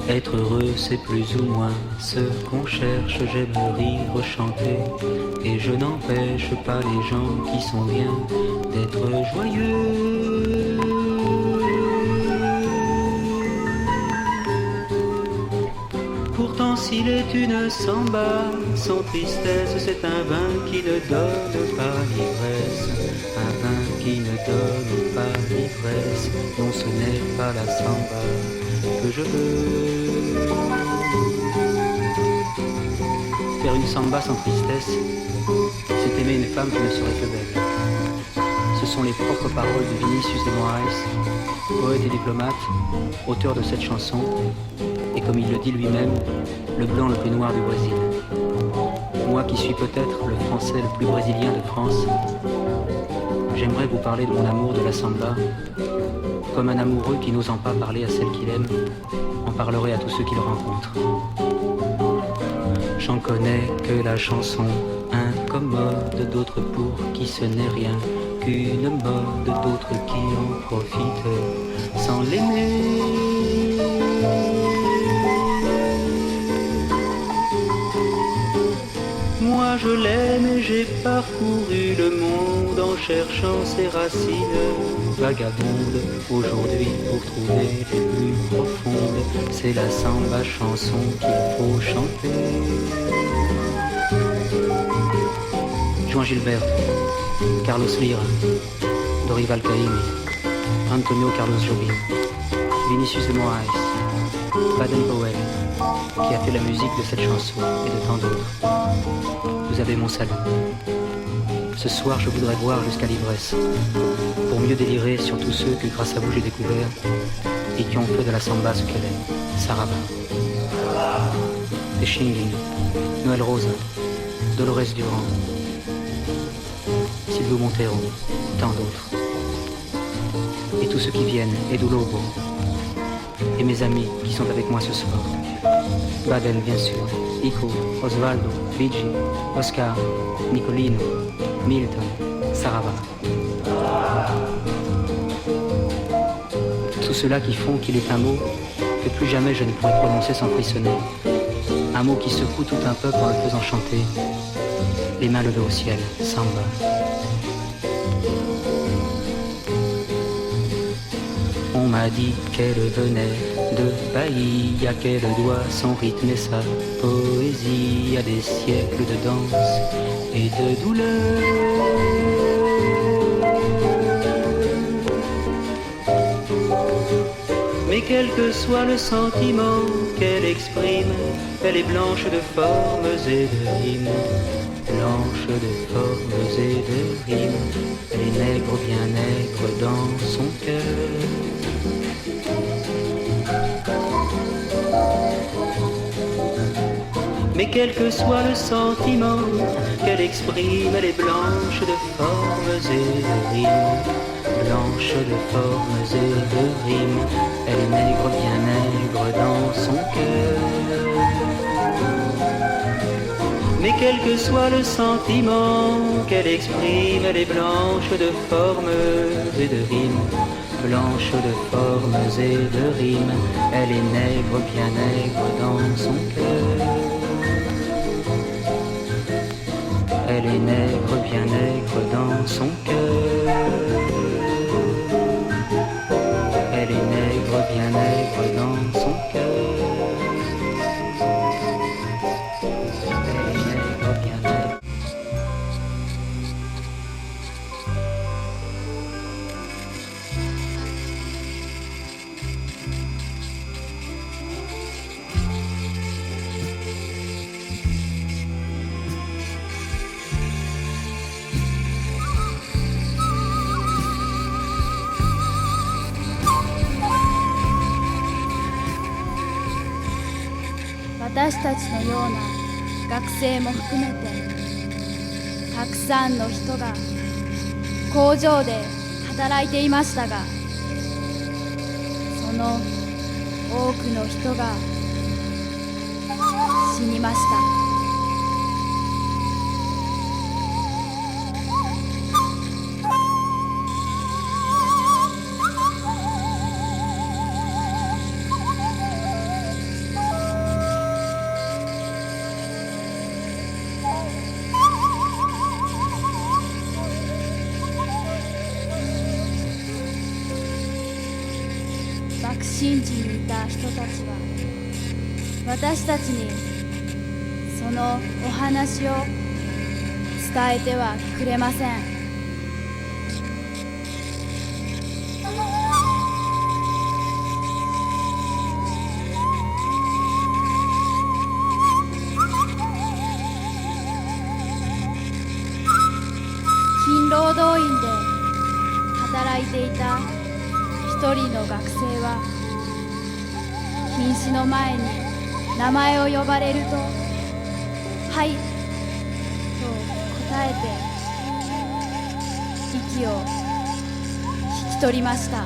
Être heureux, c'est plus ou moins ce qu'on cherche. J'aime rire, chanter, et je n'empêche pas les gens qui sont bien d'être joyeux. Pourtant, s'il est une samba sans tristesse, c'est un vin qui ne donne pas l'ivresse. Un vin qui ne donne pas l'ivresse. Non, ce n'est pas la samba que je veux. Faire une samba sans tristesse, c'est aimer une femme qui ne serait que belle. Ce sont les propres paroles de Vinicius de Moraes, poète et diplomate, auteur de cette chanson, et comme il le dit lui-même, le blanc le plus noir du Brésil. Moi qui suis peut-être le français le plus brésilien de France, j'aimerais vous parler de mon amour de la samba, comme un amoureux qui n'osant pas parler à celle qu'il aime, en parlerait à tous ceux qu'il rencontre. J'en connais que la chanson incommode, d'autres pour qui ce n'est rien qu'une mode, d'autres qui en profitent sans l'aimer. Moi je l'aime et j'ai parcouru le monde en cherchant ses racines vagabondes. Aujourd'hui pour trouver les plus profondes, c'est la samba chanson qu'il faut chanter. Juan Gilberto, Carlos Lira, Dorival Caymmi, Antonio Carlos Jobim, Vinicius de Moraes, Baden Powell, qui a fait la musique de cette chanson et de tant d'autres. Vous avez mon salut. Ce soir, je voudrais boire jusqu'à l'ivresse, pour mieux délirer sur tous ceux que grâce à vous j'ai découvert et qui ont fait de la samba ce qu'elle est. Saraba, Pechingin, Noël Rosa, Dolores Durand, Silvio Montero, tant d'autres. Et tous ceux qui viennent, Edu Lobo, et mes amis qui sont avec moi ce soir. Baden, bien sûr, Ico, Osvaldo, Luigi, Oscar, Nicolino, Milton, Sarava. Tous ceux-là qui font qu'il est un mot que plus jamais je ne pourrai prononcer sans frissonner. Un mot qui secoue tout un peuple en le faisant chanter. Les mains levées au ciel, samba. On m'a dit qu'elle venait de Bahia, qu'elle doit son rythme et sa poésie à des siècles de danse et de douleur. Mais quel que soit le sentiment qu'elle exprime, elle est blanche de formes et de rimes. Blanche de formes et de rimes, elle est nègre, bien nègre dans son cœur. Mais quel que soit le sentiment qu'elle exprime, elle est blanche de formes et de rimes. Blanche de formes et de rimes, elle est nègre, bien nègre dans son cœur. Mais quel que soit le sentiment qu'elle exprime, elle est blanche de formes et de rimes. Blanche de formes et de rimes, elle est nègre, bien nègre dans son cœur. Elle est nègre, bien nègre dans son cœur. Elle est nègre, bien nègre dans son cœur. Elle est nègre, bien nègre.私たちのような学生も含めてたくさんの人が工場で働いていましたが、その多くの人が死にました。信地にいた人たちは私たちにそのお話を伝えてはくれません。勤労動員で働いていた一人の学生は瀕死の前に名前を呼ばれると「はい」と答えて息を引き取りました。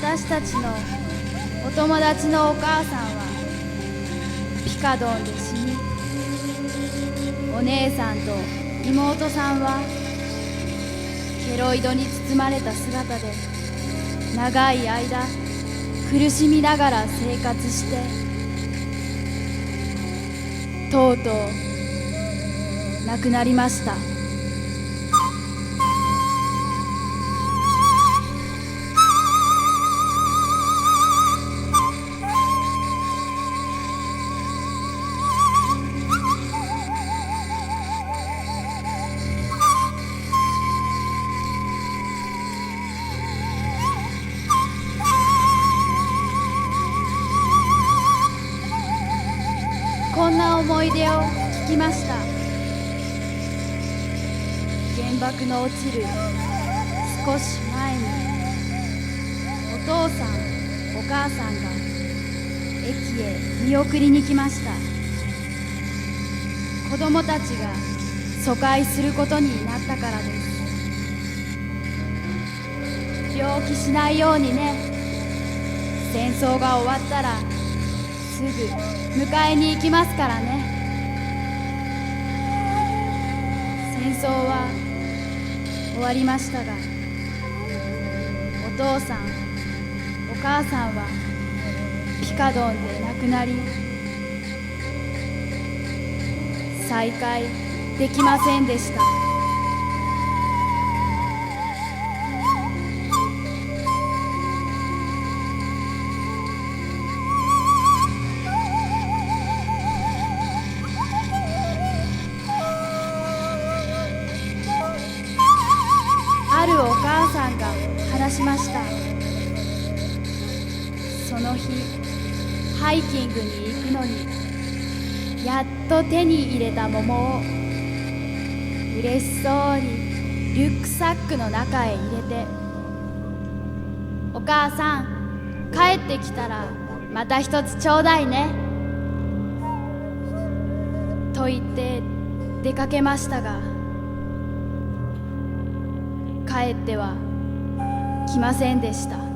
私たちのお友達のお母さんはピカドンで死に、お姉さんと妹さんはケロイドに包まれた姿で長い間苦しみながら生活して、とうとう亡くなりました。こんな思い出を聞きました。原爆の落ちる少し前にお父さんお母さんが駅へ見送りに来ました。子供たちが疎開することになったからです。病気しないようにね。戦争が終わったらすぐ迎えに行きますからね。戦争は終わりましたが、お父さんお母さんはピカドンで亡くなり、再会できませんでした。あるお母さんが話しました。その日ハイキングに行くのにやっと手に入れた桃を嬉しそうにリュックサックの中へ入れて、お母さん帰ってきたらまた一つちょうだいねと言って出かけましたが、帰っては来ませんでした。